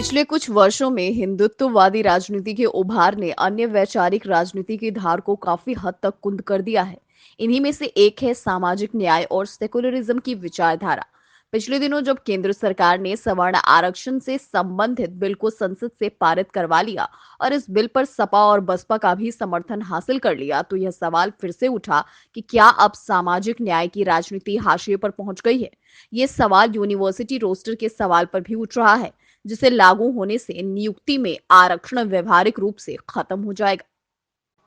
पिछले कुछ वर्षों में हिंदुत्ववादी राजनीति के उभार ने अन्य वैचारिक राजनीति की धार को काफी हद तक कुंद कर दिया है। इन्हीं में से एक है सामाजिक न्याय और सेकुलरिज्म की विचारधारा। पिछले दिनों जब केंद्र सरकार ने सवर्ण आरक्षण से संबंधित बिल को संसद से पारित करवा लिया और इस बिल पर सपा और बसपा का भी समर्थन हासिल कर लिया, तो यह सवाल फिर से उठा कि क्या अब सामाजिक न्याय की राजनीति हाशिए पर पहुंच गई है। ये सवाल यूनिवर्सिटी रोस्टर के सवाल पर भी उठ रहा है, जिसे लागू होने से नियुक्ति में आरक्षण व्यवहारिक रूप से खत्म हो जाएगा।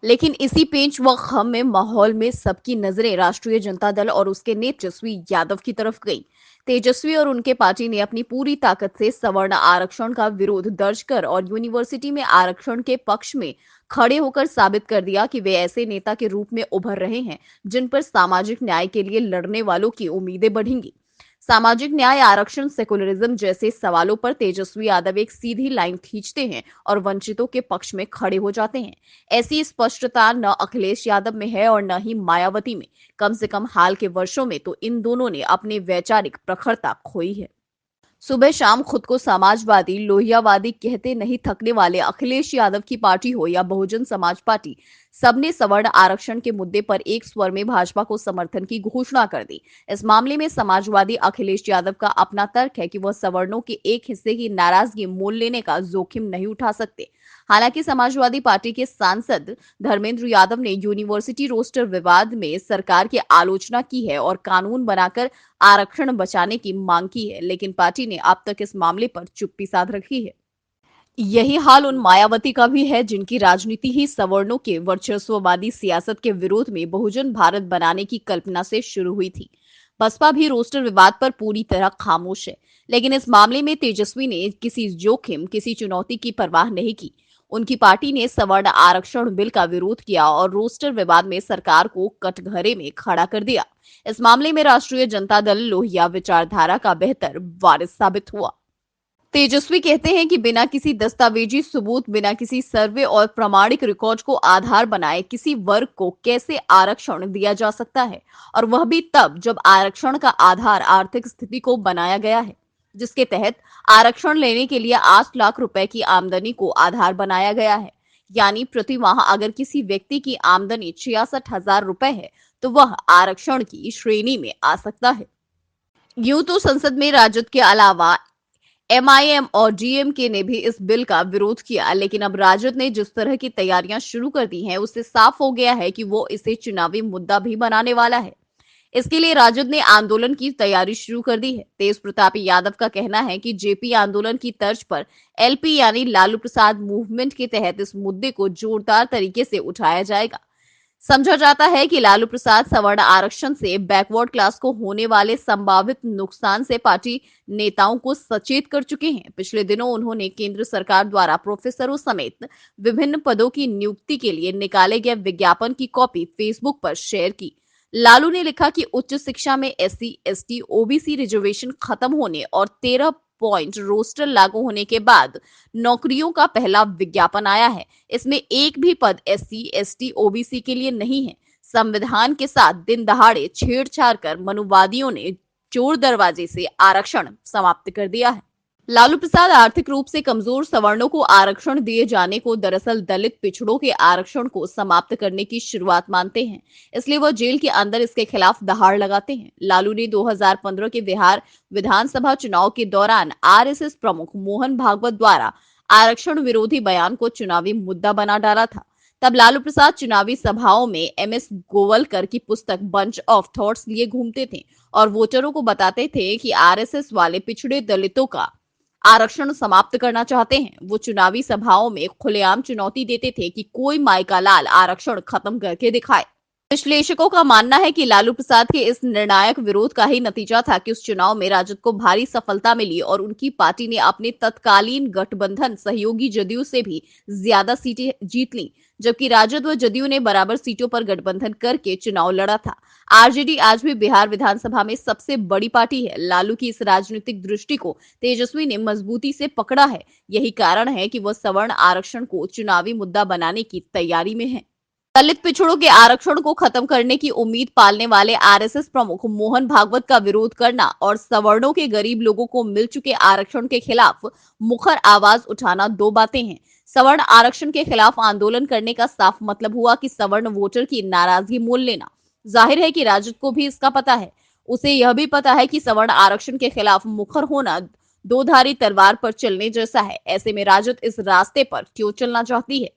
लेकिन इसी पेंच व खम में माहौल में सबकी नजरें राष्ट्रीय जनता दल और उसके नेता तेजस्वी यादव की तरफ गई। तेजस्वी और उनके पार्टी ने अपनी पूरी ताकत से सवर्ण आरक्षण का विरोध दर्ज कर और यूनिवर्सिटी में आरक्षण के पक्ष में खड़े होकर साबित कर दिया कि वे ऐसे नेता के रूप में उभर रहे हैं जिन पर सामाजिक न्याय के लिए लड़ने वालों की उम्मीदें बढ़ेंगी। सामाजिक न्याय, आरक्षण, सेकुलरिज्म जैसे सवालों पर तेजस्वी यादव एक सीधी लाइन खींचते हैं और वंचितों के पक्ष में खड़े हो जाते हैं। ऐसी स्पष्टता न अखिलेश यादव में है और न ही मायावती में। कम से कम हाल के वर्षों में तो इन दोनों ने अपनी वैचारिक प्रखरता खोई है। सुबह शाम खुद को समाजवादी, लोहियावादी कहते नहीं थकने वाले अखिलेश यादव की पार्टी हो या बहुजन समाज पार्टी, सबने सवर्ण आरक्षण के मुद्दे पर एक स्वर में भाजपा को समर्थन की घोषणा कर दी। इस मामले में समाजवादी अखिलेश यादव का अपना तर्क है कि वह सवर्णों के एक हिस्से की नाराजगी मोल लेने का जोखिम नहीं उठा सकते। हालांकि समाजवादी पार्टी के सांसद धर्मेंद्र यादव ने यूनिवर्सिटी रोस्टर विवाद में सरकार की आलोचना की है और कानून बनाकर आरक्षण बचाने की मांग की है, लेकिन पार्टी ने अब तक इस मामले पर चुप्पी साध रखी है। यही हाल उन मायावती का भी है जिनकी राजनीति ही सवर्णों के वर्चस्ववादी सियासत के विरोध में बहुजन भारत बनाने की कल्पना से शुरू हुई थी। बसपा भी रोस्टर विवाद पर पूरी तरह खामोश है, लेकिन इस मामले में तेजस्वी ने किसी जोखिम, किसी चुनौती की परवाह नहीं की। उनकी पार्टी ने सवर्ण आरक्षण बिल का विरोध किया और रोस्टर विवाद में सरकार को कटघरे में खड़ा कर दिया। इस मामले में राष्ट्रीय जनता दल लोहिया विचारधारा का बेहतर वारिस साबित हुआ। तेजस्वी कहते हैं कि बिना किसी दस्तावेजी सबूत, बिना किसी सर्वे और प्रमाणिक रिकॉर्ड को आधार बनाए किसी वर्ग को कैसे आरक्षण दिया जा सकता है, और वह भी तब जब आरक्षण का आधार आर्थिक स्थिति को बनाया गया है, जिसके तहत आरक्षण लेने के लिए 8 लाख रुपए की आमदनी को आधार बनाया गया है। यानी प्रति माह अगर किसी व्यक्ति की आमदनी 66,000 रुपए है तो वह आरक्षण की श्रेणी में आ सकता है। यूं तो संसद में राजद के अलावा एमआईएम और डीएमके ने भी इस बिल का विरोध किया, लेकिन अब राजद ने जिस तरह की तैयारियां शुरू कर दी हैं, उससे साफ हो गया है कि वो इसे चुनावी मुद्दा भी बनाने वाला है। इसके लिए राजद ने आंदोलन की तैयारी शुरू कर दी है। तेज प्रताप यादव का कहना है कि जेपी आंदोलन की तर्ज पर एलपी यानी लालू प्रसाद मूवमेंट के तहत इस मुद्दे को जोरदार तरीके से उठाया जाएगा। समझा जाता है कि लालू प्रसाद सवर्ण आरक्षण से बैकवर्ड क्लास को होने वाले संभावित नुकसान से पार्टी नेताओं को सचेत कर चुके हैं। पिछले दिनों उन्होंने केंद्र सरकार द्वारा प्रोफेसरों समेत विभिन्न पदों की नियुक्ति के लिए निकाले गए विज्ञापन की कॉपी फेसबुक पर शेयर की। लालू ने लिखा कि उच्च शिक्षा में एससी, एसटी, ओबीसी रिजर्वेशन खत्म होने और 13 पॉइंट रोस्टर लागू होने के बाद नौकरियों का पहला विज्ञापन आया है। इसमें एक भी पद एससी, एसटी, ओबीसी के लिए नहीं है। संविधान के साथ दिन दहाड़े छेड़छाड़ कर मनुवादियों ने चोर दरवाजे से आरक्षण समाप्त कर दिया है। लालू प्रसाद आर्थिक रूप से कमजोर सवर्णों को आरक्षण दिए जाने को दरअसल दलित पिछड़ों के आरक्षण को समाप्त करने की शुरुआत मानते हैं, इसलिए वह जेल के अंदर इसके खिलाफ दहाड़ लगाते हैं। लालू ने 2015 के बिहार विधानसभा चुनाव के दौरान आरएसएस प्रमुख मोहन भागवत द्वारा आरक्षण विरोधी बयान को चुनावी मुद्दा बना डाला था। तब लालू प्रसाद चुनावी सभाओं में एमएस गोवलकर की पुस्तक बंच ऑफ थॉट्स लिए घूमते थे और वोटरों को बताते थे कि आरएसएस वाले पिछड़े दलितों का आरक्षण समाप्त करना चाहते हैं। वो चुनावी सभाओं में खुलेआम चुनौती देते थे कि कोई माइका लाल आरक्षण खत्म करके दिखाए। विश्लेषकों का मानना है कि लालू प्रसाद के इस निर्णायक विरोध का ही नतीजा था कि उस चुनाव में राजद को भारी सफलता मिली और उनकी पार्टी ने अपने तत्कालीन गठबंधन सहयोगी जदयू से भी ज्यादा सीटें जीत ली, जबकि राजद व जदयू ने बराबर सीटों पर गठबंधन करके चुनाव लड़ा था। आरजेडी आज भी बिहार विधानसभा में सबसे बड़ी पार्टी है। लालू की इस राजनीतिक दृष्टि को तेजस्वी ने मजबूती से पकड़ा है। यही कारण है कि वह सवर्ण आरक्षण को चुनावी मुद्दा बनाने की तैयारी में है। दलित पिछड़ों के आरक्षण को खत्म करने की उम्मीद पालने वाले आरएसएस प्रमुख मोहन भागवत का विरोध करना और सवर्णों के गरीब लोगों को मिल चुके आरक्षण के खिलाफ मुखर आवाज उठाना दो बातें हैं। सवर्ण आरक्षण के खिलाफ आंदोलन करने का साफ मतलब हुआ कि सवर्ण वोटर की नाराजगी मोल लेना। जाहिर है कि राजद को भी इसका पता है। उसे यह भी पता है कि सवर्ण आरक्षण के खिलाफ मुखर होना दो धारी तलवार पर चलने जैसा है। ऐसे में राजद इस रास्ते पर क्यों चलना चाहती है?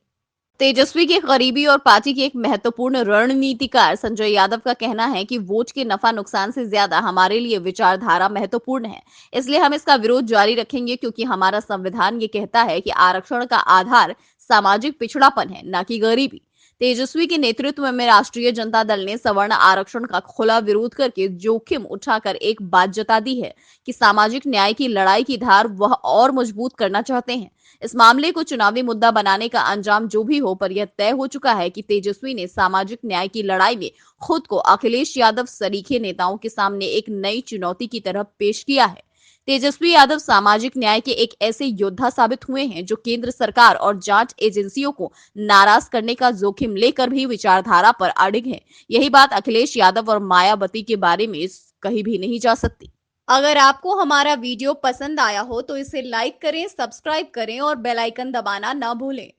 तेजस्वी के करीबी और पार्टी के एक महत्वपूर्ण रणनीतिकार संजय यादव का कहना है कि वोट के नफा नुकसान से ज्यादा हमारे लिए विचारधारा महत्वपूर्ण है। इसलिए हम इसका विरोध जारी रखेंगे, क्योंकि हमारा संविधान ये कहता है कि आरक्षण का आधार सामाजिक पिछड़ापन है, न कि गरीबी। तेजस्वी के नेतृत्व में राष्ट्रीय जनता दल ने सवर्ण आरक्षण का खुला विरोध करके जोखिम उठाकर एक बात जता दी है कि सामाजिक न्याय की लड़ाई की धार वह और मजबूत करना चाहते हैं। इस मामले को चुनावी मुद्दा बनाने का अंजाम जो भी हो, पर यह तय हो चुका है कि तेजस्वी ने सामाजिक न्याय की लड़ाई में खुद को अखिलेश यादव सरीखे नेताओं के सामने एक नई चुनौती की तरह पेश किया है। तेजस्वी यादव सामाजिक न्याय के एक ऐसे योद्धा साबित हुए हैं जो केंद्र सरकार और जांच एजेंसियों को नाराज करने का जोखिम लेकर भी विचारधारा पर अडिग है। यही बात अखिलेश यादव और मायावती के बारे में कही भी नहीं जा सकती। अगर आपको हमारा वीडियो पसंद आया हो तो इसे लाइक करें, सब्सक्राइब करें और बेल आइकन दबाना ना भूलें।